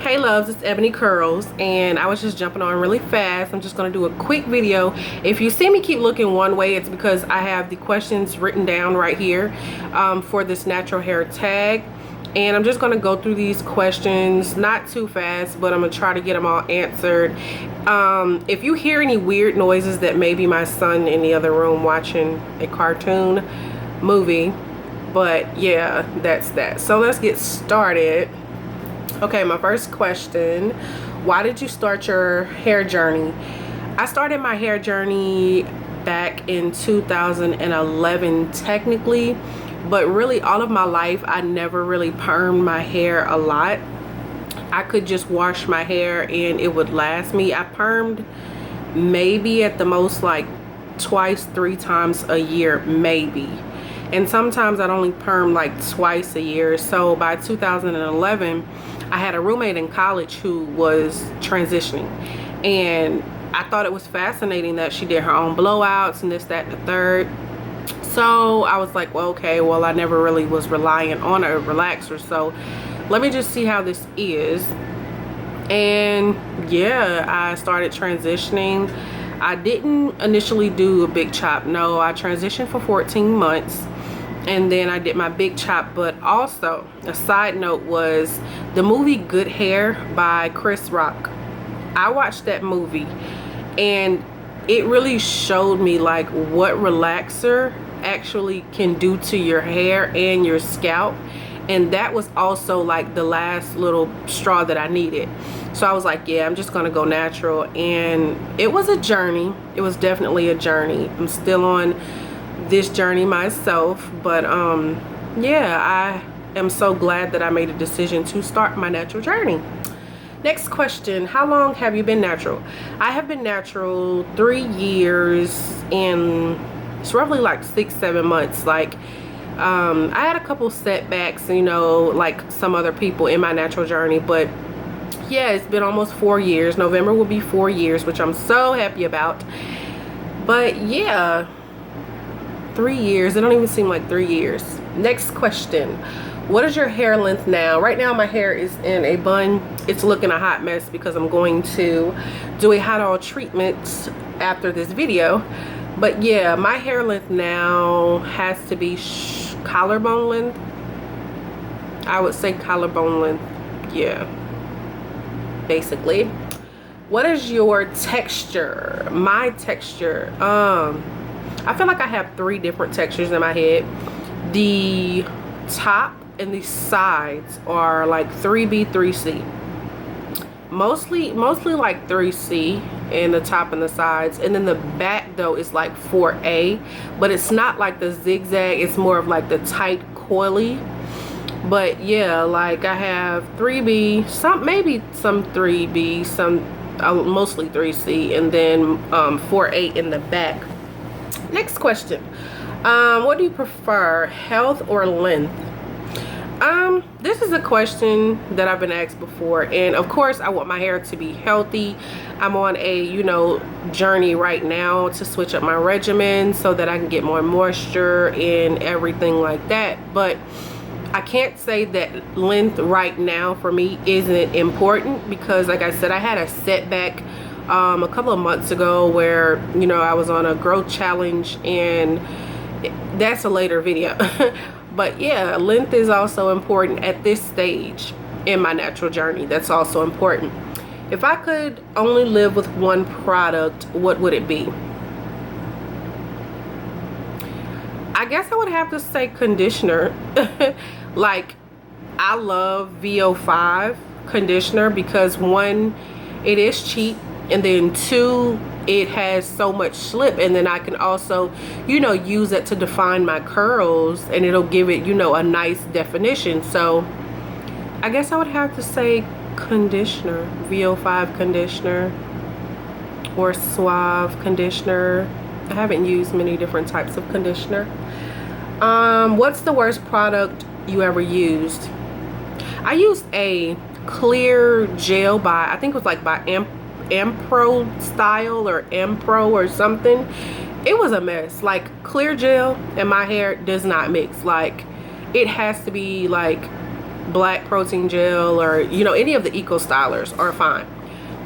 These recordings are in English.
Hey loves, it's Ebony Curls, and I was just jumping on really fast. I'm just going to do a quick video. If you see me keep looking one way, it's because I have the questions written down right here for this natural hair tag, and I'm just going to go through these questions, not too fast, but I'm going to try to get them all answered. If you hear any weird noises, that may be my son in the other room watching a cartoon movie, but yeah, that's that. So let's get started. Okay, my first question, why did you start your hair journey? I started my hair journey back in 2011 technically, but really all of my life I never really permed my hair a lot. I could just wash my hair and it would last me. I permed maybe at the most like twice, 3 times a year maybe. And sometimes I'd only perm like twice a year. So by 2011, I had a roommate in college who was transitioning, and I thought it was fascinating that she did her own blowouts and this, that, and the third. So I was like, well, okay, well, I never really was relying on a relaxer, so let me just see how this is. And yeah, I started transitioning. I didn't initially do a big chop. No, I transitioned for 14 months. And then I did my big chop. But also a side note was the movie Good Hair by Chris Rock. I watched that movie and it really showed me like what relaxer actually can do to your hair and your scalp. And that was also like the last little straw that I needed. So I was like, yeah, I'm just gonna go natural. And it was a journey. It was definitely a journey. I'm still on this journey myself, but yeah, I am so glad that I made a decision to start my natural journey. Next question, how long have you been natural? I have been natural 3 years, and it's roughly like 6-7 months. Like I had a couple setbacks, you know, like some other people in my natural journey, but yeah, it's been almost 4 years. November will be 4 years, which I'm so happy about. But yeah, 3 years. It don't even seem like 3 years. Next question, what is your hair length now? Right now my hair is in a bun. It's looking a hot mess because I'm going to do a hot oil treatment after this video. But yeah, my hair length now has to be collarbone length. I would say collarbone length, yeah, basically. What is your texture? My texture, I feel like I have 3 different textures in my head. The top and the sides are like 3B, 3C. Mostly like 3C in the top and the sides. And then the back though is like 4A. But it's not like the zigzag. It's more of like the tight coily. But yeah, like I have 3B, maybe some 3B, some mostly 3C, and then 4A in the back. Next question, what do you prefer, health or length? This is a question that I've been asked before, and of course I want my hair to be healthy. I'm on a, you know, journey right now to switch up my regimen so that I can get more moisture and everything like that. But I can't say that length right now for me isn't important, because like I said, I had a setback a couple of months ago where, you know, I was on a growth challenge, and that's a later video. But yeah, length is also important at this stage in my natural journey. That's also important. If I could only live with one product, what would it be? I guess I would have to say conditioner. Like, I love VO5 conditioner because 1, it is cheap, and then 2, it has so much slip, and then I can also, you know, use it to define my curls, and it'll give it, you know, a nice definition. So I guess I would have to say conditioner, VO5 conditioner or Suave conditioner. I haven't used many different types of conditioner. What's the worst product you ever used? I used a clear gel by, I think it was like by Ampro Style or Ampro or something. It was a mess. Like, clear gel and my hair does not mix. Like, it has to be like black protein gel or, you know, any of the eco stylers are fine.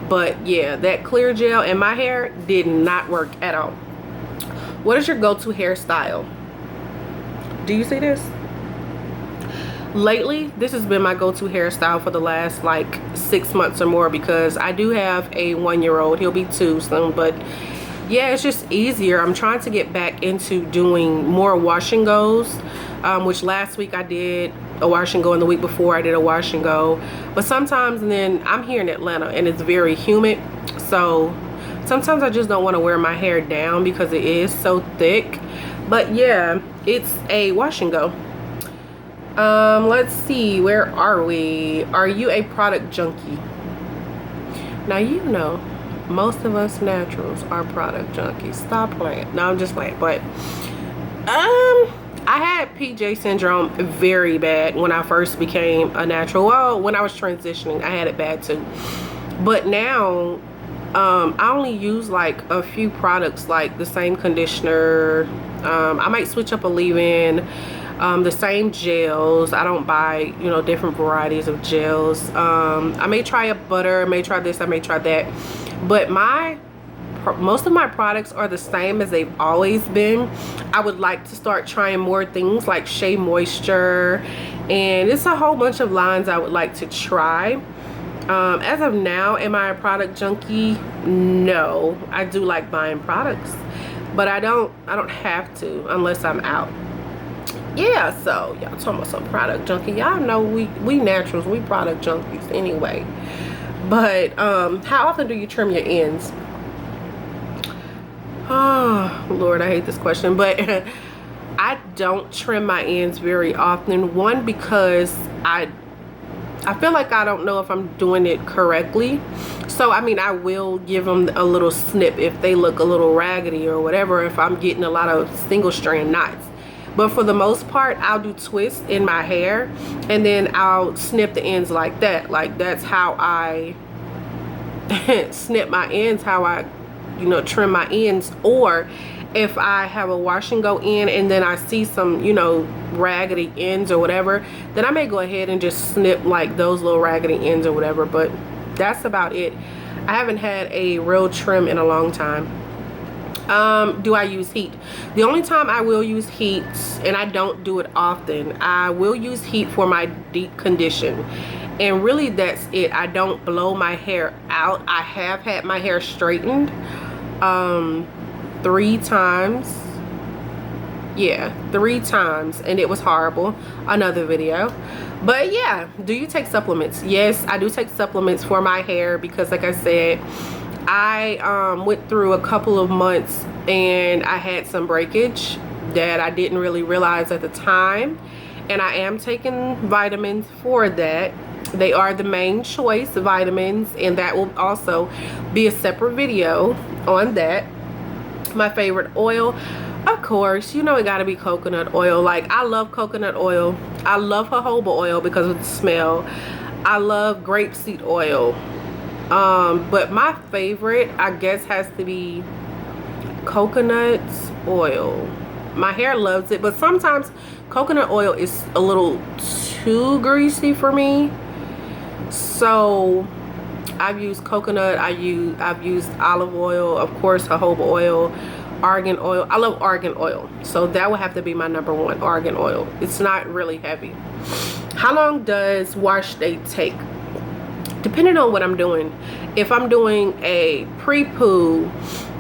But yeah, that clear gel in my hair did not work at all. What is your go-to hairstyle? Do you see this? Lately, this has been my go-to hairstyle for the last like 6 months or more, because I do have a 1-year-old. He'll be 2 soon, but yeah, it's just easier. I'm trying to get back into doing more wash and goes, which last week I did a wash and go, and the week before I did a wash and go. But sometimes, and then I'm here in Atlanta and it's very humid, so sometimes I just don't want to wear my hair down because it is so thick. But yeah, it's a wash and go. Let's see, where are we? Are you a product junkie? Now, you know, most of us naturals are product junkies. Stop playing. No, I'm just playing. But I had PJ syndrome very bad when I first became a natural. Well, when I was transitioning, I had it bad too. But now I only use like a few products, like the same conditioner. I might switch up a leave-in. The same gels. I don't buy, you know, different varieties of gels. I may try a butter, I may try this, I may try that. But most of my products are the same as they've always been. I would like to start trying more things like Shea Moisture, and it's a whole bunch of lines I would like to try. As of now, am I a product junkie? No. I do like buying products, but I don't have to unless I'm out. Yeah, so y'all talking about some product junkie. Y'all know we naturals, we product junkies anyway. But how often do you trim your ends? Oh Lord, I hate this question, but I don't trim my ends very often. One, because I feel like I don't know if I'm doing it correctly. So I mean, I will give them a little snip if they look a little raggedy or whatever, if I'm getting a lot of single strand knots. But for the most part, I'll do twists in my hair, and then I'll snip the ends like that. Like, that's how I snip my ends, how I, you know, trim my ends. Or if I have a wash and go in and then I see some, you know, raggedy ends or whatever, then I may go ahead and just snip like those little raggedy ends or whatever. But that's about it. I haven't had a real trim in a long time. Do I use heat? The only time I will use heat, and I don't do it often, I will use heat for my deep condition, and really that's it. I don't blow my hair out. I have had my hair straightened 3 times. Yeah, 3 times, and it was horrible. Another video. But yeah, do you take supplements? Yes, I do take supplements for my hair, because like I said, I went through a couple of months and I had some breakage that I didn't really realize at the time, and I am taking vitamins for that. They are the main choice vitamins, and that will also be a separate video on that. My favorite oil, of course, you know, it gotta be coconut oil. Like, I love coconut oil. I love jojoba oil because of the smell. I love grapeseed oil. But my favorite, I guess, has to be coconut oil. My hair loves it, but sometimes coconut oil is a little too greasy for me. So I've used coconut, I've used olive oil, of course, jojoba oil, argan oil. I love argan oil, so that would have to be my #1, argan oil. It's not really heavy. How long does wash day take? Depending on what I'm doing. If I'm doing a pre-poo,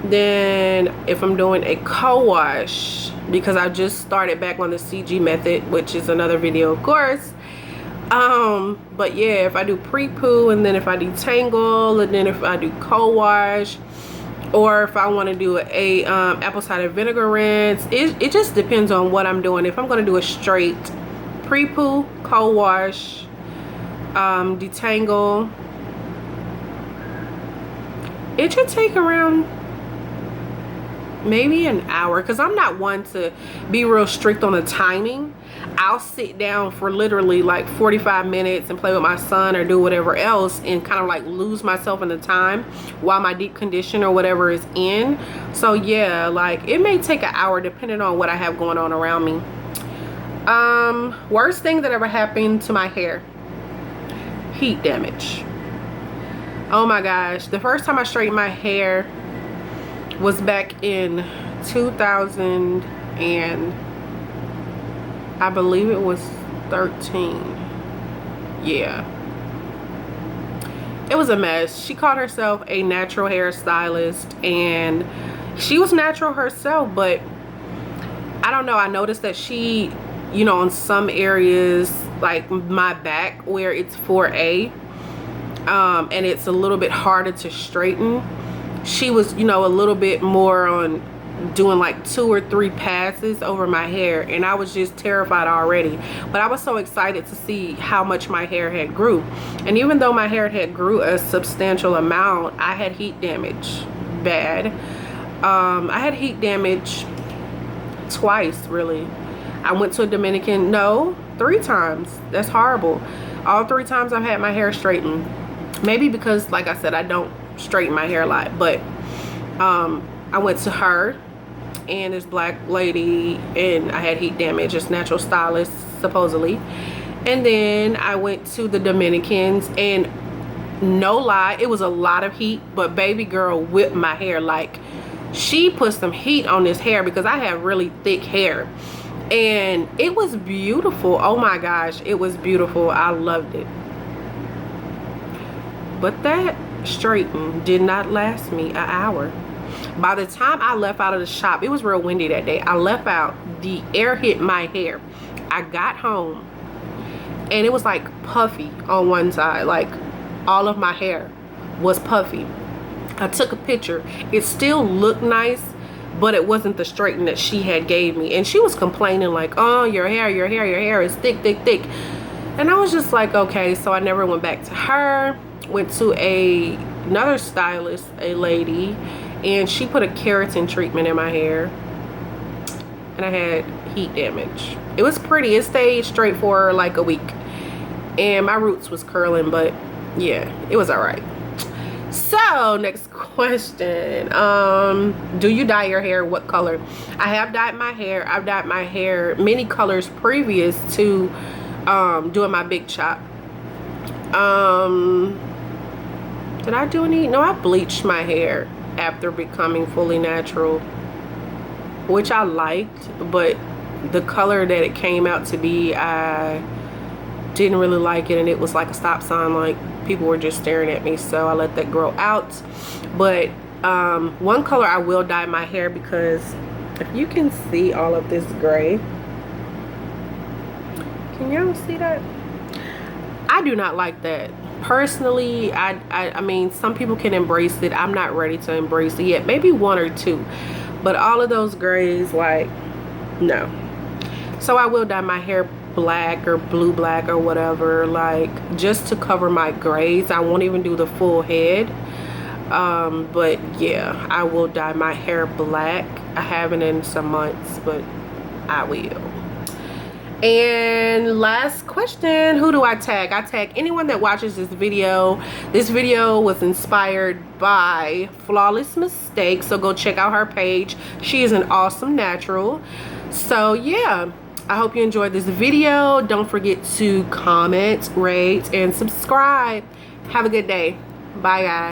then if I'm doing a co-wash, because I just started back on the CG method, which is another video, of course. But yeah, if I do pre-poo, and then if I detangle, and then if I do co-wash, or if I want to do a apple cider vinegar rinse, it just depends on what I'm doing. If I'm going to do a straight pre-poo, co-wash, detangle, it should take around maybe an hour, because I'm not one to be real strict on the timing. I'll sit down for literally like 45 minutes and play with my son or do whatever else, and kind of like lose myself in the time while my deep condition or whatever is in. So yeah, like it may take an hour depending on what I have going on around me. Worst thing that ever happened to my hair. heat damage. Oh my gosh, the first time I straightened my hair was back in 2000 and I believe it was 13. Yeah, it was a mess. She called herself a natural hairstylist and she was natural herself, but I don't know, I noticed that she, you know, in some areas like my back where it's 4A and it's a little bit harder to straighten, she was, you know, a little bit more on doing like 2 or 3 passes over my hair, and I was just terrified already. But I was so excited to see how much my hair had grew, and even though my hair had grew a substantial amount, I had heat damage bad. I had heat damage twice, really. I went to a Dominican, no, 3 times. That's horrible. All 3 times I've had my hair straightened. Maybe because, like I said, I don't straighten my hair a lot, but I went to her and this black lady and I had heat damage. It's natural stylist supposedly. And then I went to the Dominicans, and no lie, it was a lot of heat, but baby girl whipped my hair. Like, she put some heat on this hair because I have really thick hair, and it was beautiful. Oh my gosh, it was beautiful. I loved it. But that straighten did not last me an hour. By the time I left out of the shop, it was real windy that day. I left out, the air hit my hair. I got home and it was like puffy on one side, like all of my hair was puffy. I took a picture. It still looked nice, but it wasn't the straighten that she had gave me. And she was complaining like, oh, your hair is thick. And I was just like, okay. So I never went back to her. Went to another stylist, a lady, and she put a keratin treatment in my hair, and I had heat damage. It was pretty. It stayed straight for like a week, and my roots was curling, but yeah, it was all right. So next question, do you dye your hair? What color? I have dyed my hair. I've dyed my hair many colors previous to doing my big chop. Did I do any? No, I bleached my hair after becoming fully natural, which I liked, but the color that it came out to be, I didn't really like it, and it was like a stop sign. Like, people were just staring at me, so I let that grow out. But one color I will dye my hair, because if you can see all of this gray, can y'all see that? I do not like that. Personally, I mean, some people can embrace it. I'm not ready to embrace it yet. Maybe 1 or 2, but all of those grays, like, no. So I will dye my hair black or blue black or whatever, like, just to cover my grays. I won't even do the full head. But yeah, I will dye my hair black. I haven't in some months, but I will. And last question, who do I tag? I tag anyone that watches this video. This video was inspired by Flawless Mistake, so go check out her page. She is an awesome natural. So yeah, I hope you enjoyed this video. Don't forget to comment, rate, and subscribe. Have a good day. Bye, guys.